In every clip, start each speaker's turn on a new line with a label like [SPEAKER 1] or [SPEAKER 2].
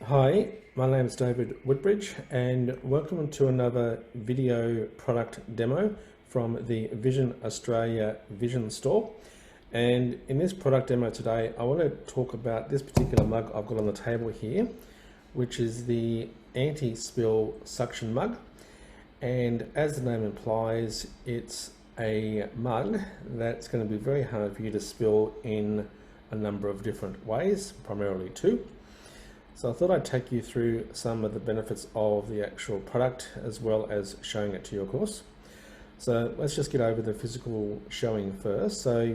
[SPEAKER 1] Hi, my name is David Woodbridge and welcome to another video product demo from the Vision Australia Vision Store. And in this product demo today, I want to talk about this particular mug I've got on the table here, which is the anti-spill suction mug. And as the name implies, it's a mug that's going to be very hard for you to spill in a number of different ways, primarily two. So I thought I'd take you through some of the benefits of the actual product as well as showing it to you, of course. So let's just get over the physical showing first. So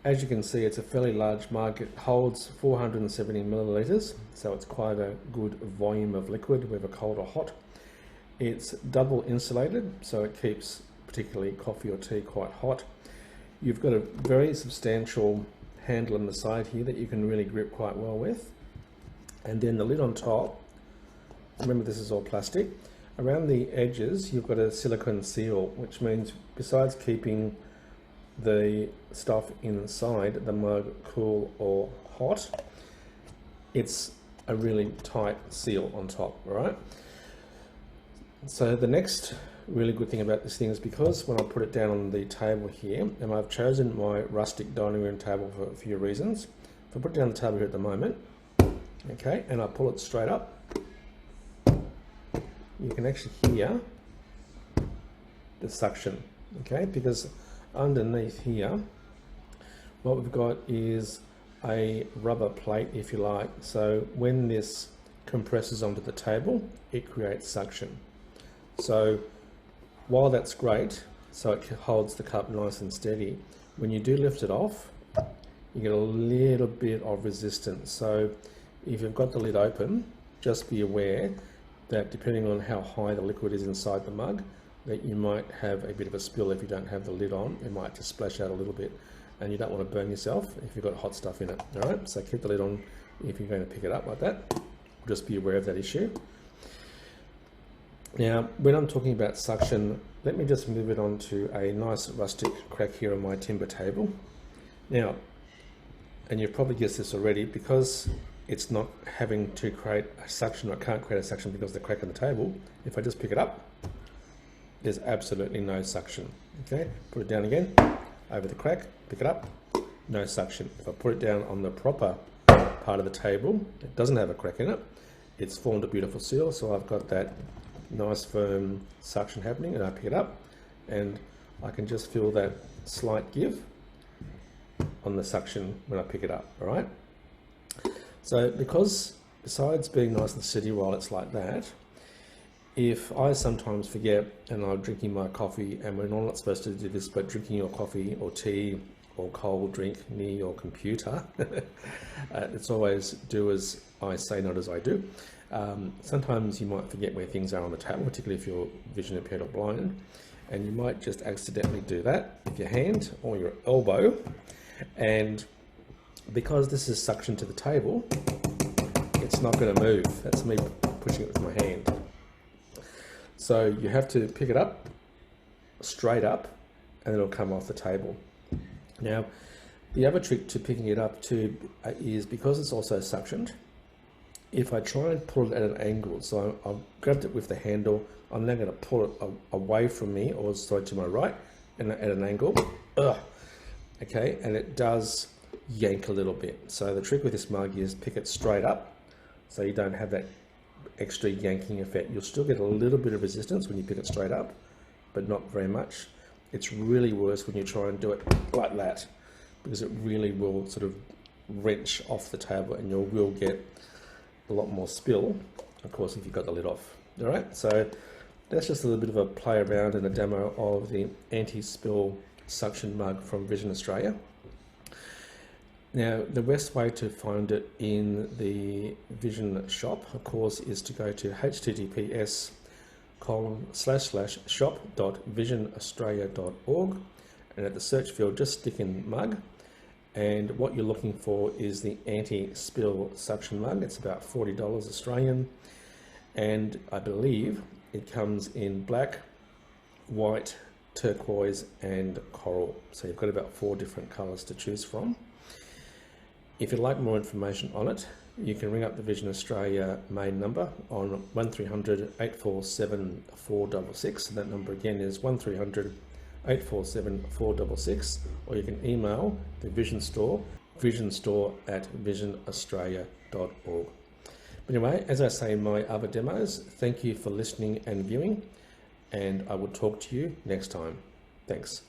[SPEAKER 1] as you can see, it's a fairly large mug. It holds 470 milliliters, so it's quite a good volume of liquid, whether cold or hot. It's double insulated, so it keeps particularly coffee or tea quite hot. You've got a very substantial handle on the side here that you can really grip quite well with. And then the lid on top, remember this is all plastic. Around the edges, you've got a silicone seal, which means besides keeping the stuff inside the mug cool or hot, it's a really tight seal on top, all right? So the next really good thing about this thing is because when I put it down on the table here, and I've chosen my rustic dining room table for a few reasons. If I put it down on the table here at the moment, okay, and I pull it straight up, you can actually hear the suction, okay, because underneath here what we've got is a rubber plate, if you like. So when this compresses onto the table, it creates suction. So while that's great, so it holds the cup nice and steady, when you do lift it off, you get a little bit of resistance. So if you've got the lid open, just be aware that depending on how high the liquid is inside the mug, that you might have a bit of a spill if you don't have the lid on. It might just splash out a little bit, and you don't want to burn yourself if you've got hot stuff in it. All right, so keep the lid on if you're going to pick it up like that. Just be aware of that issue. Now, when I'm talking about suction, let me just move it on to a nice rustic crack here on my timber table. Now, and you've probably guessed this already, because it's not having to create a suction, or can't create a suction because of the crack in the table. If I just pick it up, there's absolutely no suction. Okay, put it down again, over the crack, pick it up, no suction. If I put it down on the proper part of the table, it doesn't have a crack in it, it's formed a beautiful seal, so I've got that nice firm suction happening, and I pick it up, and I can just feel that slight give on the suction when I pick it up, all right? So because besides being nice and steady while it's like that, if I sometimes forget and I'm drinking my coffee, and we're not supposed to do this, but drinking your coffee or tea or cold drink near your computer, it's always do as I say, not as I do. Sometimes you might forget where things are on the table, particularly if you're vision impaired or blind, and you might just accidentally do that with your hand or your elbow. And because this is suction to the table, it's not going to move. That's me pushing it with my hand. So you have to pick it up straight up, and it'll come off the table. Now, the other trick to picking it up too is because it's also suctioned, if I try and pull it at an angle, so I've grabbed it with the handle, I'm now going to pull it away from me, or sorry, to my right, and at an angle, okay, and it does yank a little bit. So the trick with this mug is pick it straight up, so you don't have that extra yanking effect. You'll still get a little bit of resistance when you pick it straight up, but not very much. It's really worse when you try and do it like that, because it really will sort of wrench off the table, and you will get a lot more spill, of course, if you've got the lid off. All right, so that's just a little bit of a play around and a demo of the anti-spill suction mug from Vision Australia. Now, the best way to find it in the Vision shop, of course, is to go to https://shop.visionaustralia.org, and at the search field, just stick in mug, and what you're looking for is the anti-spill suction mug. It's about $40 Australian, and I believe it comes in black, white, turquoise, and coral. So you've got about 4 different colors to choose from. If you'd like more information on it, you can ring up the Vision Australia main number on 1300 847 466. That number again is 1300 847 466, or you can email the Vision Store, visionstore@visionaustralia.org. But anyway, as I say in my other demos, thank you for listening and viewing, and I will talk to you next time. Thanks.